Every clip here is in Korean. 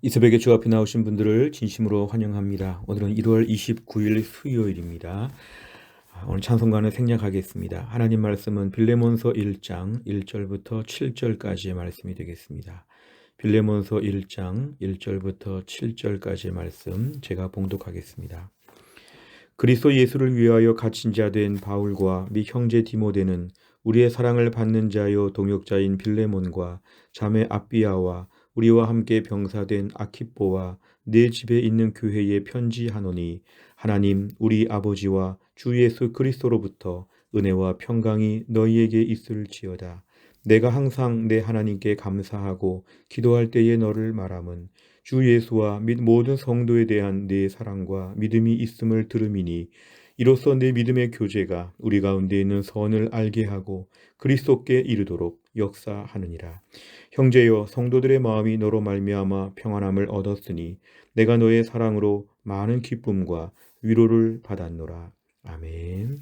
이 새벽에 주 앞에 나오신 분들을 진심으로 환영합니다. 오늘은 1월 29일 수요일입니다. 오늘 찬송가는 생략하겠습니다. 하나님 말씀은 빌레몬서 1장 1절부터 7절까지의 말씀이 되겠습니다. 빌레몬서 1장 1절부터 7절까지의 말씀 제가 봉독하겠습니다. 그리스도 예수를 위하여 갇힌 자 된 바울과 및 형제 디모데는 우리의 사랑을 받는 자요 동역자인 빌레몬과 자매 아비아와 우리와 함께 병사된 아키뽀와 내 집에 있는 교회에 편지하노니 하나님 우리 아버지와 주 예수 그리스도로부터 은혜와 평강이 너희에게 있을지어다. 내가 항상 내 하나님께 감사하고 기도할 때에 너를 말함은 주 예수와 및 모든 성도에 대한 내 사랑과 믿음이 있음을 들음이니 이로써 내 믿음의 교제가 우리 가운데 있는 선을 알게 하고 그리스도께 이르도록 역사하느니라. 형제여 성도들의 마음이 너로 말미암아 평안함을 얻었으니 내가 너의 사랑으로 많은 기쁨과 위로를 받았노라. 아멘.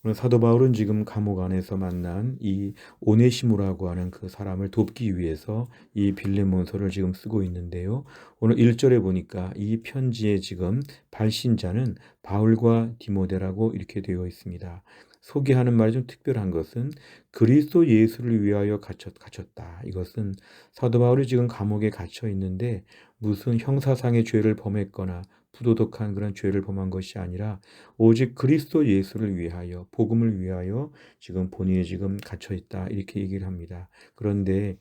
오늘 사도 바울은 지금 감옥 안에서 만난 이 오네시모라고 하는 그 사람을 돕기 위해서 이 빌레몬서를 지금 쓰고 있는데요. 오늘 1절에 보니까 이 편지에 지금 발신자는 바울과 디모데라고 이렇게 되어 있습니다. 소개하는 말이 좀 특별한 것은 그리스도 예수를 위하여 갇혔다. 이것은 사도 바울이 지금 감옥에 갇혀 있는데 무슨 형사상의 죄를 범했거나 부도덕한 그런 죄를 범한 것이 아니라 오직 그리스도 예수를 위하여 복음을 위하여 지금 본인이 지금 갇혀 있다 이렇게 얘기를 합니다. 그런데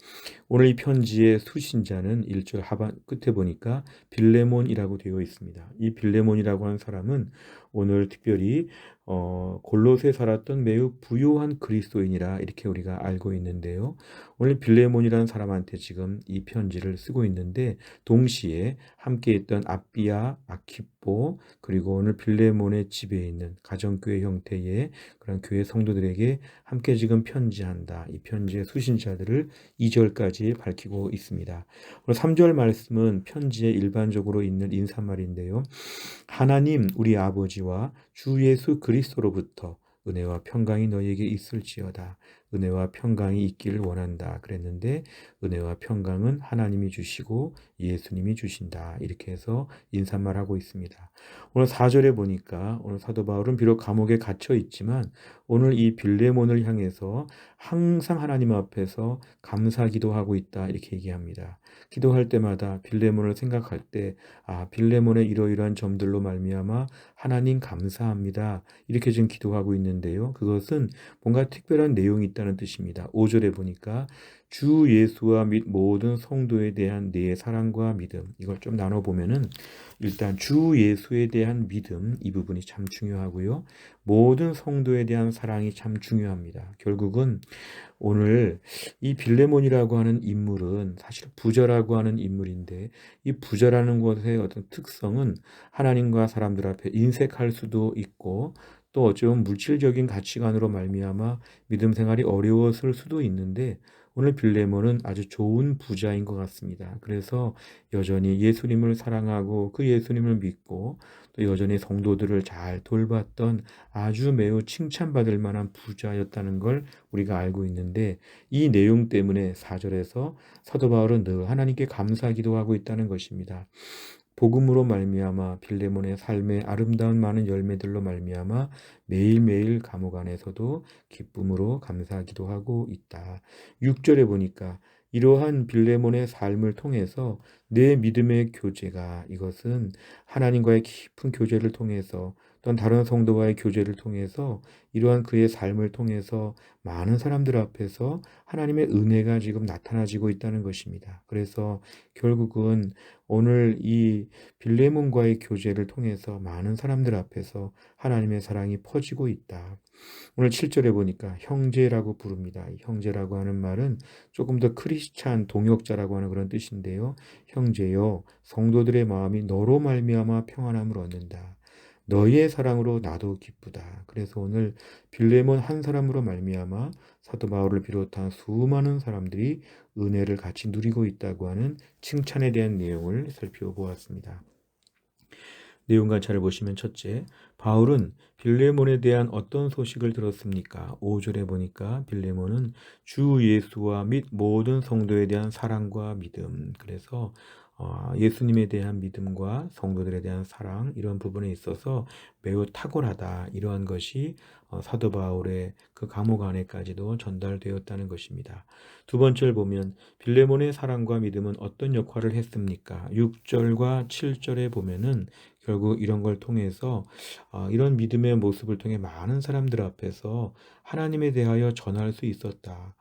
오늘 이 편지의 수신자는 1절 하반 끝에 보니까 빌레몬이라고 되어 있습니다. 이 빌레몬이라고 하는 사람은 오늘 특별히 골로새 살았던 매우 부유한 그리스도인이라 이렇게 우리가 알고 있는데요. 오늘 빌레몬이라는 사람한테 지금 이 편지를 쓰고 있는데 동시에 함께 있던 아비아, 아키포 그리고 오늘 빌레몬의 집에 있는 가정교회 형태의 그런 교회 성도들에게 함께 지금 편지한다. 이 편지의 수신자들을 2절까지 밝히고 있습니다. 오늘 3절 말씀은 편지에 일반적으로 있는 인사말인데요. 하나님 우리 아버지와 주 예수 그리스도로부터 은혜와 평강이 너희에게 있을지어다. 은혜와 평강이 있기를 원한다. 그랬는데 은혜와 평강은 하나님이 주시고 예수님이 주신다. 이렇게 해서 인사말하고 있습니다. 오늘 4절에 보니까 오늘 사도 바울은 비록 감옥에 갇혀 있지만 오늘 이 빌레몬을 향해서 항상 하나님 앞에서 감사 기도하고 있다. 이렇게 얘기합니다. 기도할 때마다 빌레몬을 생각할 때 빌레몬의 이러이러한 점들로 말미암아 하나님 감사합니다. 이렇게 지금 기도하고 있는데요. 그것은 뭔가 특별한 내용이 있다는 뜻입니다. 5절에 보니까 주 예수와 및 모든 성도에 대한 내 사랑과 믿음 이걸 좀 나눠보면은 일단 주 예수에 대한 믿음 이 부분이 참 중요하고요. 모든 성도에 대한 사랑이 참 중요합니다. 결국은 오늘 이 빌레몬이라고 하는 인물은 사실 부자라고 하는 인물인데 이 부자라는 것의 어떤 특성은 하나님과 사람들 앞에 인색할 수도 있고 또 어쩌면 물질적인 가치관으로 말미암아 믿음 생활이 어려웠을 수도 있는데 오늘 빌레몬은 아주 좋은 부자인 것 같습니다. 그래서 여전히 예수님을 사랑하고 그 예수님을 믿고 또 여전히 성도들을 잘 돌봤던 아주 매우 칭찬받을 만한 부자였다는 걸 우리가 알고 있는데 이 내용 때문에 4절에서 사도 바울은 늘 하나님께 감사 기도하고 있다는 것입니다. 복음으로 말미암아 빌레몬의 삶의 아름다운 많은 열매들로 말미암아 매일매일 감옥 안에서도 기쁨으로 감사 기도하고 있다. 6절에 보니까 이러한 빌레몬의 삶을 통해서 내 믿음의 교제가 이것은 하나님과의 깊은 교제를 통해서 또는 다른 성도와의 교제를 통해서 이러한 그의 삶을 통해서 많은 사람들 앞에서 하나님의 은혜가 지금 나타나지고 있다는 것입니다. 그래서 결국은 오늘 이 빌레몬과의 교제를 통해서 많은 사람들 앞에서 하나님의 사랑이 퍼지고 있다. 오늘 7절에 보니까 형제라고 부릅니다. 이 형제라고 하는 말은 조금 더 크리스찬 동역자라고 하는 그런 뜻인데요. 형제여 성도들의 마음이 너로 말미암아 평안함을 얻는다. 너희의 사랑으로 나도 기쁘다. 그래서 오늘 빌레몬 한 사람으로 말미암아 사도 바울을 비롯한 수많은 사람들이 은혜를 같이 누리고 있다고 하는 칭찬에 대한 내용을 살펴보았습니다. 내용 관찰을 보시면 첫째, 바울은 빌레몬에 대한 어떤 소식을 들었습니까? 5절에 보니까 빌레몬은 주 예수와 및 모든 성도에 대한 사랑과 믿음. 그래서 예수님에 대한 믿음과 성도들에 대한 사랑 이런 부분에 있어서 매우 탁월하다. 이러한 것이 사도 바울의 그 감옥 안에까지도 전달되었다는 것입니다. 두 번째를 보면 빌레몬의 사랑과 믿음은 어떤 역할을 했습니까? 6절과 7절에 보면은 결국 이런 걸 통해서 이런 믿음의 모습을 통해 많은 사람들 앞에서 하나님에 대하여 전할 수 있었다.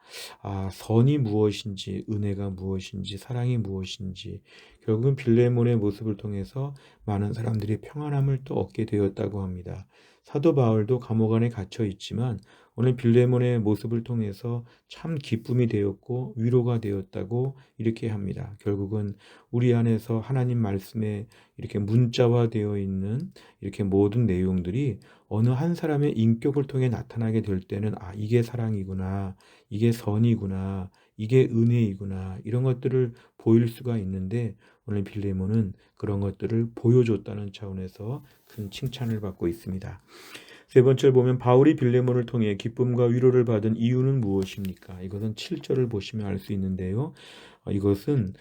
선이 무엇인지, 은혜가 무엇인지, 사랑이 무엇인지, 결국은 빌레몬의 모습을 통해서 많은 사람들이 평안함을 또 얻게 되었다고 합니다. 사도 바울도 감옥 안에 갇혀 있지만 오늘 빌레몬의 모습을 통해서 참 기쁨이 되었고 위로가 되었다고 이렇게 합니다. 결국은 우리 안에서 하나님 말씀에 이렇게 문자화되어 있는 이렇게 모든 내용들이 어느 한 사람의 인격을 통해 나타나게 될 때는 이게 사랑이구나, 이게 선이구나, 이게 은혜이구나 이런 것들을 보일 수가 있는데 오늘 빌레몬은 그런 것들을 보여줬다는 차원에서 큰 칭찬을 받고 있습니다. 세 번째를 보면 바울이 빌레몬을 통해 기쁨과 위로를 받은 이유는 무엇입니까? 이것은 7절을 보시면 알 수 있는데요. 이것은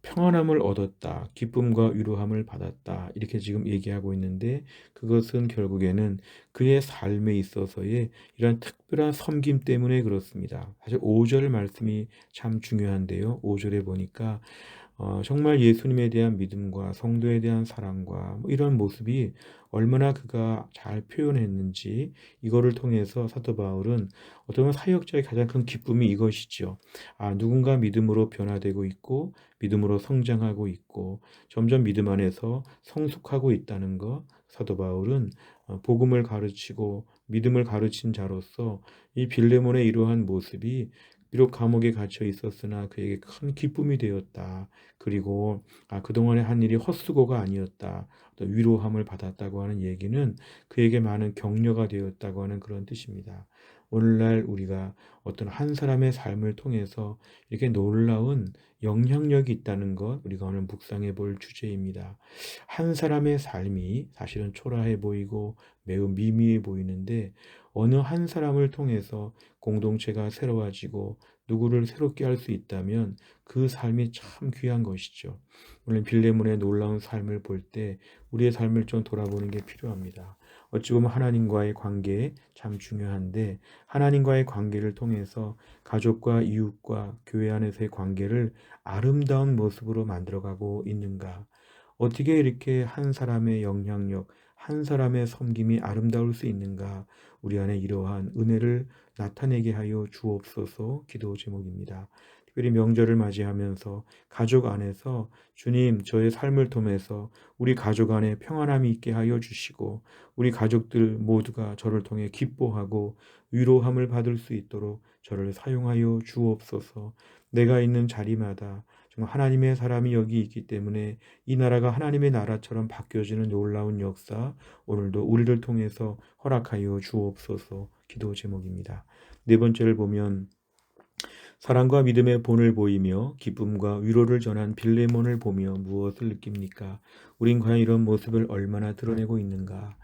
평안함을 얻었다, 기쁨과 위로함을 받았다 이렇게 지금 얘기하고 있는데 그것은 결국에는 그의 삶에 있어서의 이런 특별한 섬김 때문에 그렇습니다. 사실 5절 말씀이 참 중요한데요. 5절에 보니까 정말 예수님에 대한 믿음과 성도에 대한 사랑과 이런 모습이 얼마나 그가 잘 표현했는지 이거를 통해서 사도 바울은 어떤 보면 사역자의 가장 큰 기쁨이 이것이죠. 누군가 믿음으로 변화되고 있고 믿음으로 성장하고 있고 점점 믿음 안에서 성숙하고 있다는 것. 사도 바울은 복음을 가르치고 믿음을 가르친 자로서 이 빌레몬의 이러한 모습이 비록 감옥에 갇혀 있었으나 그에게 큰 기쁨이 되었다. 그리고 그동안에 한 일이 헛수고가 아니었다. 또 위로함을 받았다고 하는 얘기는 그에게 많은 격려가 되었다고 하는 그런 뜻입니다. 오늘날 우리가 어떤 한 사람의 삶을 통해서 이렇게 놀라운 영향력이 있다는 것 우리가 오늘 묵상해 볼 주제입니다. 한 사람의 삶이 사실은 초라해 보이고 매우 미미해 보이는데 어느 한 사람을 통해서 공동체가 새로워지고 누구를 새롭게 할 수 있다면 그 삶이 참 귀한 것이죠. 오늘 빌레몬의 놀라운 삶을 볼 때 우리의 삶을 좀 돌아보는 게 필요합니다. 어찌 보면 하나님과의 관계 참 중요한데 하나님과의 관계를 통해서 가족과 이웃과 교회 안에서의 관계를 아름다운 모습으로 만들어가고 있는가? 어떻게 이렇게 한 사람의 영향력, 한 사람의 섬김이 아름다울 수 있는가? 우리 안에 이러한 은혜를 나타내게 하여 주옵소서 기도 제목입니다. 특별히 명절을 맞이하면서 가족 안에서 주님 저의 삶을 통해서 우리 가족 안에 평안함이 있게 하여 주시고 우리 가족들 모두가 저를 통해 기뻐하고 위로함을 받을 수 있도록 저를 사용하여 주옵소서. 내가 있는 자리마다 정말 하나님의 사람이 여기 있기 때문에 이 나라가 하나님의 나라처럼 바뀌어지는 놀라운 역사 오늘도 우리를 통해서 허락하여 주옵소서 기도 제목입니다. 네 번째를 보면 사랑과 믿음의 본을 보이며 기쁨과 위로를 전한 빌레몬을 보며 무엇을 느낍니까? 우린 과연 이런 모습을 얼마나 드러내고 있는가?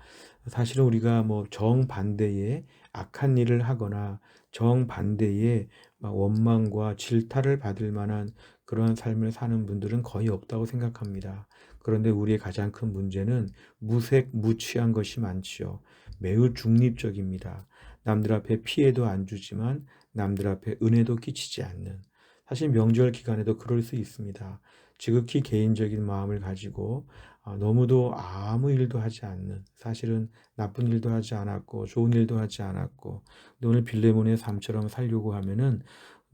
사실은 우리가 정반대의 악한 일을 하거나 정반대의 원망과 질타를 받을 만한 그러한 삶을 사는 분들은 거의 없다고 생각합니다. 그런데 우리의 가장 큰 문제는 무색무취한 것이 많지요. 매우 중립적입니다. 남들 앞에 피해도 안 주지만 남들 앞에 은혜도 끼치지 않는. 사실 명절 기간에도 그럴 수 있습니다. 지극히 개인적인 마음을 가지고 너무도 아무 일도 하지 않는, 사실은 나쁜 일도 하지 않았고 좋은 일도 하지 않았고 근데 오늘 빌레몬의 삶처럼 살려고 하면은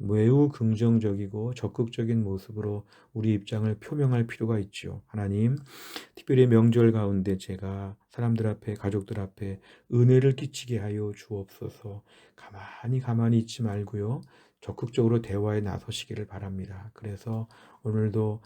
매우 긍정적이고 적극적인 모습으로 우리 입장을 표명할 필요가 있죠. 하나님, 특별히 명절 가운데 제가 사람들 앞에 가족들 앞에 은혜를 끼치게 하여 주옵소서. 가만히 있지 말고요. 적극적으로 대화에 나서시기를 바랍니다. 그래서 오늘도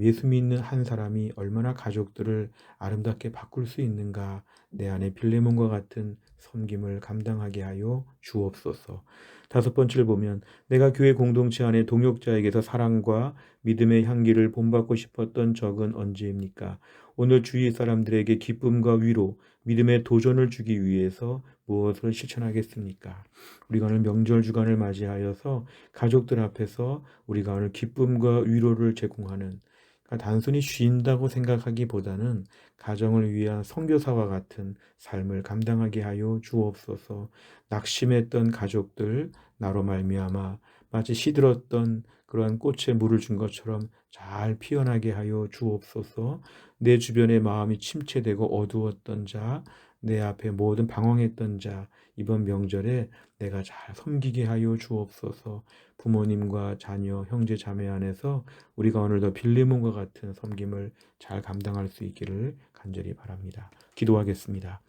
예수 믿는 한 사람이 얼마나 가족들을 아름답게 바꿀 수 있는가 내 안에 빌레몬과 같은 섬김을 감당하게 하여 주옵소서. 다섯 번째를 보면 내가 교회 공동체 안에 동역자에게서 사랑과 믿음의 향기를 본받고 싶었던 적은 언제입니까? 오늘 주위 사람들에게 기쁨과 위로, 믿음의 도전을 주기 위해서 무엇을 실천하겠습니까? 우리가 오늘 명절 주간을 맞이하여서 가족들 앞에서 우리가 오늘 기쁨과 위로를 제공하는 그러니까 단순히 쉰다고 생각하기보다는 가정을 위한 선교사와 같은 삶을 감당하게 하여 주옵소서. 낙심했던 가족들 나로 말미암아 마치 시들었던 그러한 꽃에 물을 준 것처럼 잘 피어나게 하여 주옵소서. 내 주변에 마음이 침체되고 어두웠던 자, 내 앞에 모든 방황했던 자, 이번 명절에 내가 잘 섬기게 하여 주옵소서. 부모님과 자녀, 형제, 자매 안에서 우리가 오늘도 빌레몬과 같은 섬김을 잘 감당할 수 있기를 간절히 바랍니다. 기도하겠습니다.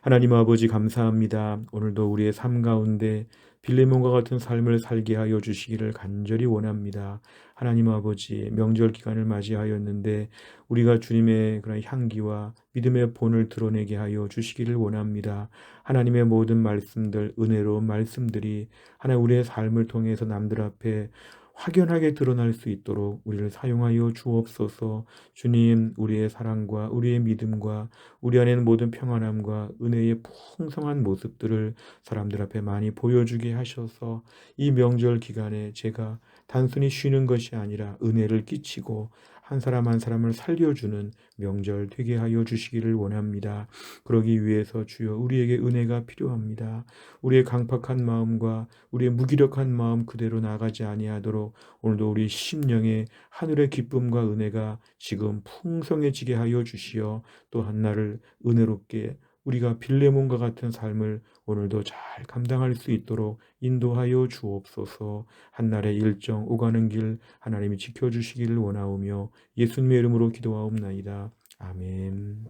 하나님 아버지 감사합니다. 오늘도 우리의 삶 가운데 빌레몬과 같은 삶을 살게 하여 주시기를 간절히 원합니다. 하나님 아버지 명절 기간을 맞이하였는데 우리가 주님의 그런 향기와 믿음의 본을 드러내게 하여 주시기를 원합니다. 하나님의 모든 말씀들, 은혜로운 말씀들이 하나님 우리의 삶을 통해서 남들 앞에 확연하게 드러날 수 있도록 우리를 사용하여 주옵소서. 주님, 우리의 사랑과 우리의 믿음과 우리 안에는 모든 평안함과 은혜의 풍성한 모습들을 사람들 앞에 많이 보여주게 하셔서 이 명절 기간에 제가 단순히 쉬는 것이 아니라 은혜를 끼치고 한 사람 한 사람을 살려주는 명절 되게 하여 주시기를 원합니다. 그러기 위해서 주여 우리에게 은혜가 필요합니다. 우리의 강팍한 마음과 우리의 무기력한 마음 그대로 나가지 아니하도록 오늘도 우리 심령에 하늘의 기쁨과 은혜가 지금 풍성해지게 하여 주시어 또 한날을 은혜롭게 우리가 빌레몬과 같은 삶을 오늘도 잘 감당할 수 있도록 인도하여 주옵소서. 한날의 일정 오가는 길 하나님이 지켜주시기를 원하오며 예수님의 이름으로 기도하옵나이다. 아멘.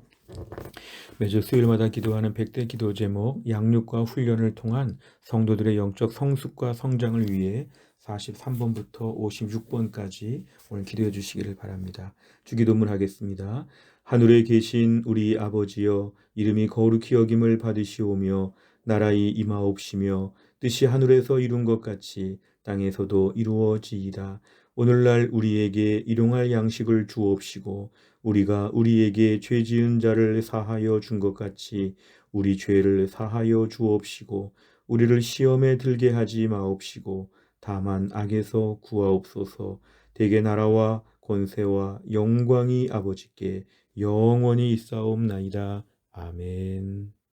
매주 수요일마다 기도하는 100대 기도 제목 양육과 훈련을 통한 성도들의 영적 성숙과 성장을 위해 43번부터 56번까지 오늘 기도해 주시기를 바랍니다. 주기도문 하겠습니다. 하늘에 계신 우리 아버지여 이름이 거룩히 여김을 받으시오며 나라의 임하옵시며 뜻이 하늘에서 이룬 것 같이 땅에서도 이루어지이다. 오늘날 우리에게 일용할 양식을 주옵시고 우리가 우리에게 죄 지은 자를 사하여 준 것 같이 우리 죄를 사하여 주옵시고 우리를 시험에 들게 하지 마옵시고 다만 악에서 구하옵소서. 대개 나라와 권세와 영광이 아버지께 영원히 있사옵나이다. 아멘.